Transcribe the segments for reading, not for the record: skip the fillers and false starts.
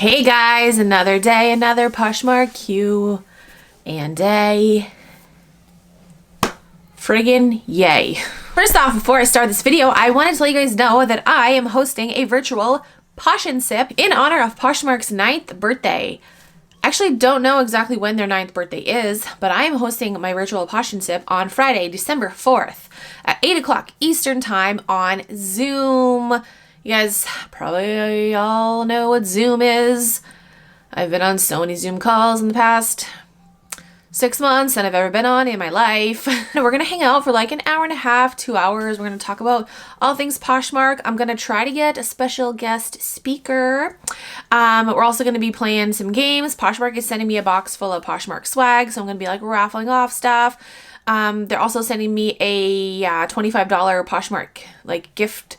Hey guys, another day, another Poshmark Q and A. Friggin' yay. First off, before I start this video, I wanted to let you guys know that I am hosting a virtual Posh and Sip in honor of Poshmark's 9th birthday. I actually don't know exactly when their 9th birthday is, but I am hosting my virtual Posh and Sip on Friday, December 4th at 8 o'clock Eastern Time on Zoom. You guys probably all know what Zoom is. I've been on so many Zoom calls in the past 6 months than I've ever been on in my life. We're going to hang out for like an hour and a half, 2 hours. We're going to talk about all things Poshmark. I'm going to try to get a special guest speaker. We're also going to be playing some games. Poshmark is sending me a box full of Poshmark swag, so I'm going to be like raffling off stuff. They're also sending me a $25 Poshmark like gift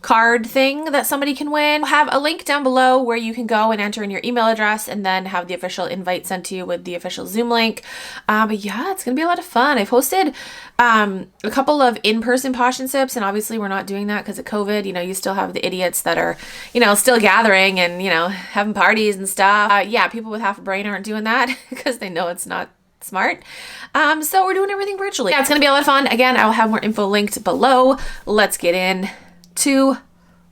card thing that somebody can win. I'll have a link down below where you can go and enter in your email address and then have the official invite sent to you with the official Zoom link. But yeah, it's gonna be a lot of fun. I've hosted a couple of in-person Posh and Sips, and obviously we're not doing that because of COVID. You know, you still have the idiots that are, you know, still gathering and, you know, having parties and stuff. Yeah, people with half a brain aren't doing that because they know it's not smart. So we're doing everything virtually. Yeah, it's gonna be a lot of fun. Again, I will have more info linked below. Let's get in to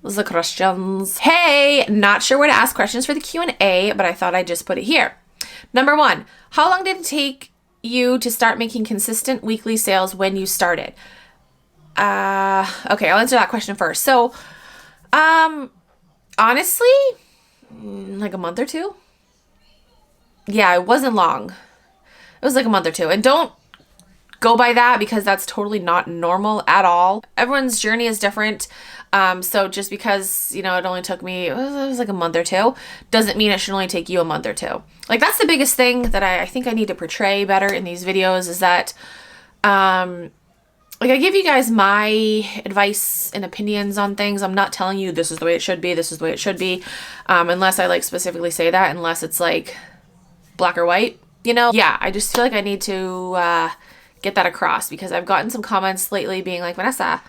the questions. Hey, not sure where to ask questions for the Q&A, but I thought I'd just put it here. Number 1, how long did it take you to start making consistent weekly sales when you started? Okay, I'll answer that question first. So, honestly, like a month or two. Yeah, it wasn't long. It was like a month or two. And don't go by that because that's totally not normal at all. Everyone's journey is different. So just because, you know, it only took me, it was like a month or two, doesn't mean it should only take you a month or two. Like, that's the biggest thing that I think I need to portray better in these videos is that, like, I give you guys my advice and opinions on things. I'm not telling you this is the way it should be, this is the way it should be, unless I like specifically say that, unless it's like black or white, you know? Yeah, I just feel like I need to, get that across because I've gotten some comments lately being like, Vanessa,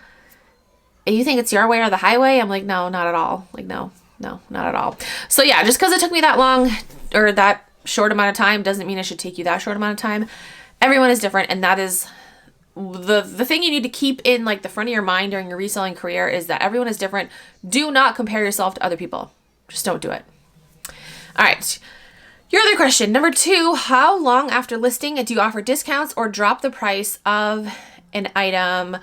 you think it's your way or the highway? I'm like, no, not at all. Like, no, not at all. So yeah, just because it took me that long or that short amount of time doesn't mean it should take you that short amount of time. Everyone is different, and that is the thing you need to keep in like the front of your mind during your reselling career is that everyone is different. Do not compare yourself to other people. Just don't do it. All right. Your other question, number 2, how long after listing do you offer discounts or drop the price of an item?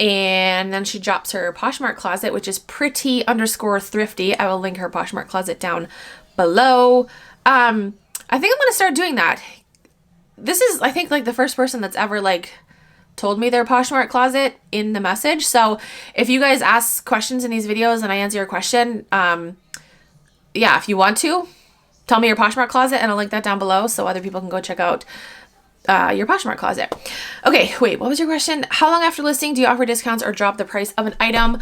And then she drops her Poshmark closet, which is pretty_thrifty. I will link her Poshmark closet down below. I think I'm going to start doing that. This is, I think, like the first person that's ever like told me their Poshmark closet in the message. So if you guys ask questions in these videos and I answer your question, yeah, if you want to, tell me your Poshmark closet and I'll link that down below so other people can go check out your Poshmark closet. Okay, wait, what was your question? How long after listing do you offer discounts or drop the price of an item?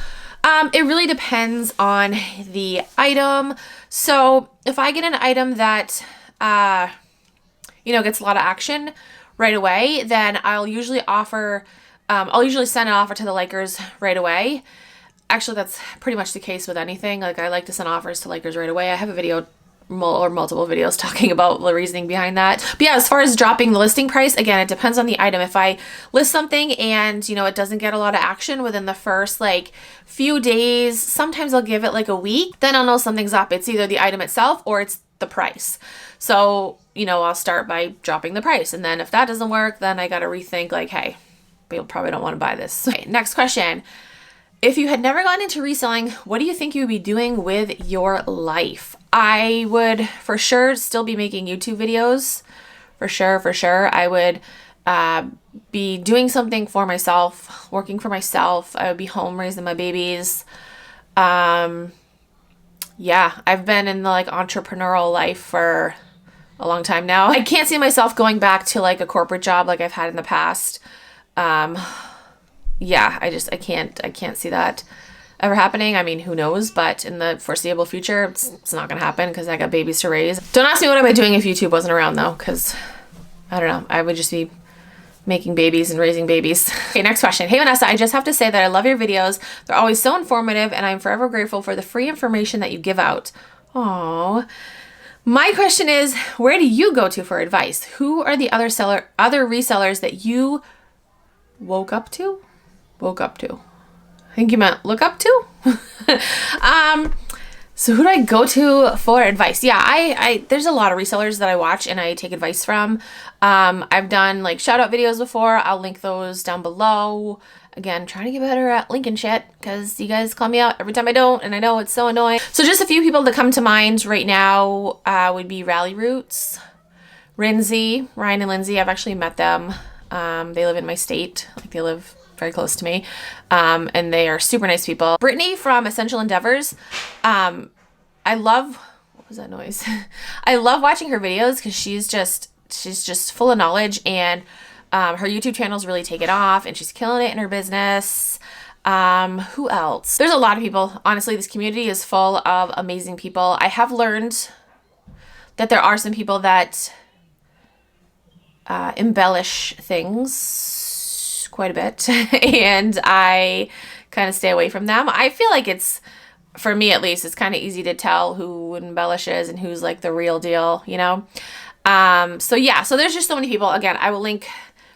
It really depends on the item. So if I get an item that, you know, gets a lot of action right away, then I'll usually offer, I'll usually send an offer to the likers right away. Actually, that's pretty much the case with anything. Like, I like to send offers to likers right away. I have a video or multiple videos talking about the reasoning behind that. But yeah, as far as dropping the listing price, again, it depends on the item. If I list something and, you know, it doesn't get a lot of action within the first like few days, sometimes I'll give it like a week, then I'll know something's up. It's either the item itself or it's the price. So, you know, I'll start by dropping the price. And then if that doesn't work, then I got to rethink like, hey, people probably don't want to buy this. Okay, next question. If you had never gotten into reselling, what do you think you would be doing with your life? I would for sure still be making YouTube videos. For sure. I would be doing something for myself, working for myself. I would be home raising my babies. Yeah, I've been in the like entrepreneurial life for a long time now. I can't see myself going back to like a corporate job like I've had in the past. Yeah, I can't see that ever happening. I mean, who knows, but in the foreseeable future, it's not going to happen because I got babies to raise. Don't ask me what I'd be doing if YouTube wasn't around though, because I don't know. I would just be making babies and raising babies. Okay, next question. Hey Vanessa, I just have to say that I love your videos. They're always so informative and I'm forever grateful for the free information that you give out. Aww. My question is, where do you go to for advice? Who are the other resellers that you woke up to? I think you meant look up to. So who do I go to for advice? Yeah, I there's a lot of resellers that I watch and I take advice from. I've done like shout out videos before. I'll link those down below. Again, trying to get better at linking shit because you guys call me out every time I don't, and I know it's so annoying. So just a few people that come to mind right now would be Rally Roots, Ryan and Lindsay. I've actually met them. They live in my state. Like they live very close to me. And they are super nice people. Brittany from Essential Endeavors. I love, what was that noise? I love watching her videos because she's just full of knowledge, and her YouTube channel's really taken off and she's killing it in her business. Who else? There's a lot of people. Honestly, this community is full of amazing people. I have learned that there are some people that embellish things quite a bit and I kind of stay away from them. I feel like it's, for me at least, it's kind of easy to tell who embellishes and who's like the real deal, you know? So yeah, so there's just so many people. Again, I will link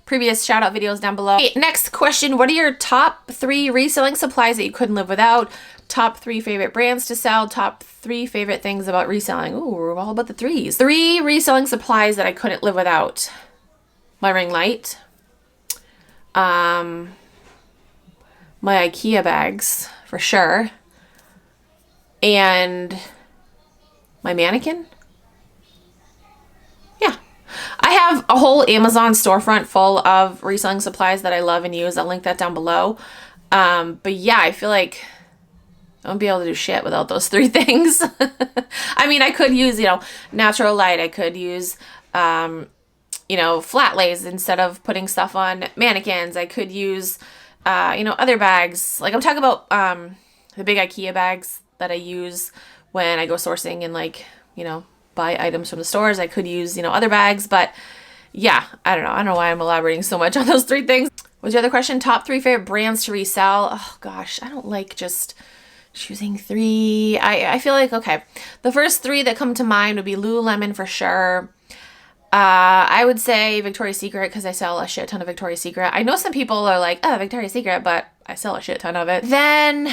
previous shout out videos down below. Okay, next question. What are your top 3 reselling supplies that you couldn't live without? Top 3 favorite brands to sell? Top 3 favorite things about reselling? Ooh, we're all about the 3s. 3 reselling supplies that I couldn't live without. My ring light. My IKEA bags, for sure. And my mannequin. Yeah. I have a whole Amazon storefront full of reselling supplies that I love and use. I'll link that down below. But yeah, I feel like I won't be able to do shit without those 3 things. I mean, I could use, you know, natural light. I could use, you know, flat lays instead of putting stuff on mannequins. I could use, you know, other bags. Like I'm talking about the big IKEA bags that I use when I go sourcing and like, you know, buy items from the stores. I could use, you know, other bags, but yeah, I don't know. I don't know why I'm elaborating so much on those 3 things. What's your other question? Top 3 favorite brands to resell? Oh gosh, I don't like just choosing 3. I feel like, okay, the first 3 that come to mind would be Lululemon for sure. I would say Victoria's Secret because I sell a shit ton of Victoria's Secret. I know some people are like, oh, Victoria's Secret, but I sell a shit ton of it. Then,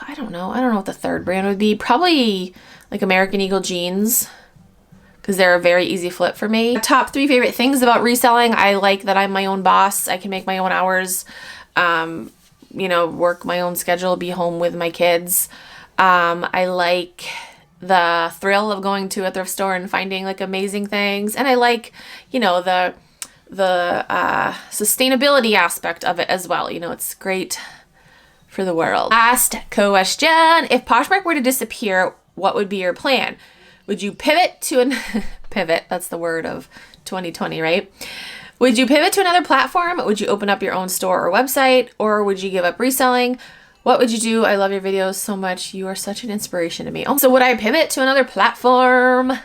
I don't know what the 3rd brand would be. Probably like American Eagle jeans because they're a very easy flip for me. Top 3 favorite things about reselling. I like that I'm my own boss. I can make my own hours, you know, work my own schedule, be home with my kids. I like the thrill of going to a thrift store and finding like amazing things. And I like, you know, the sustainability aspect of it as well. You know, it's great for the world. Last question. If Poshmark were to disappear, what would be your plan? Would you pivot to an pivot? That's the word of 2020, right? Would you pivot to another platform? Would you open up your own store or website? Or would you give up reselling? What would you do? I love your videos so much. You are such an inspiration to me. So would I pivot to another platform? I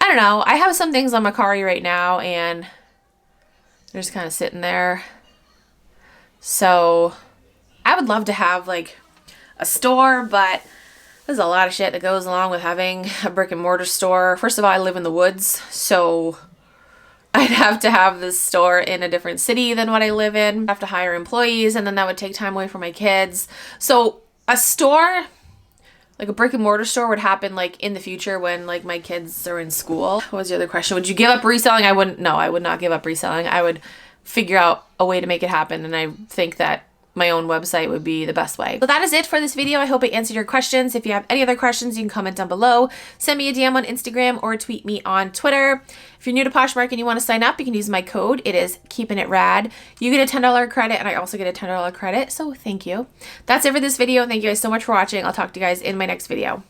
don't know. I have some things on Mercari right now and they're just kind of sitting there. So I would love to have like a store, but there's a lot of shit that goes along with having a brick and mortar store. First of all, I live in the woods, so I'd have to have this store in a different city than what I live in. I'd have to hire employees, and then that would take time away from my kids. So a store, like a brick and mortar store, would happen like in the future when like my kids are in school. What was the other question? Would you give up reselling? I wouldn't. No, I would not give up reselling. I would figure out a way to make it happen, and I think that my own website would be the best way. So that is it for this video. I hope I answered your questions. If you have any other questions, you can comment down below. Send me a DM on Instagram or tweet me on Twitter. If you're new to Poshmark and you want to sign up, you can use my code. It is KeepinItRad. You get a $10 credit and I also get a $10 credit. So thank you. That's it for this video. Thank you guys so much for watching. I'll talk to you guys in my next video.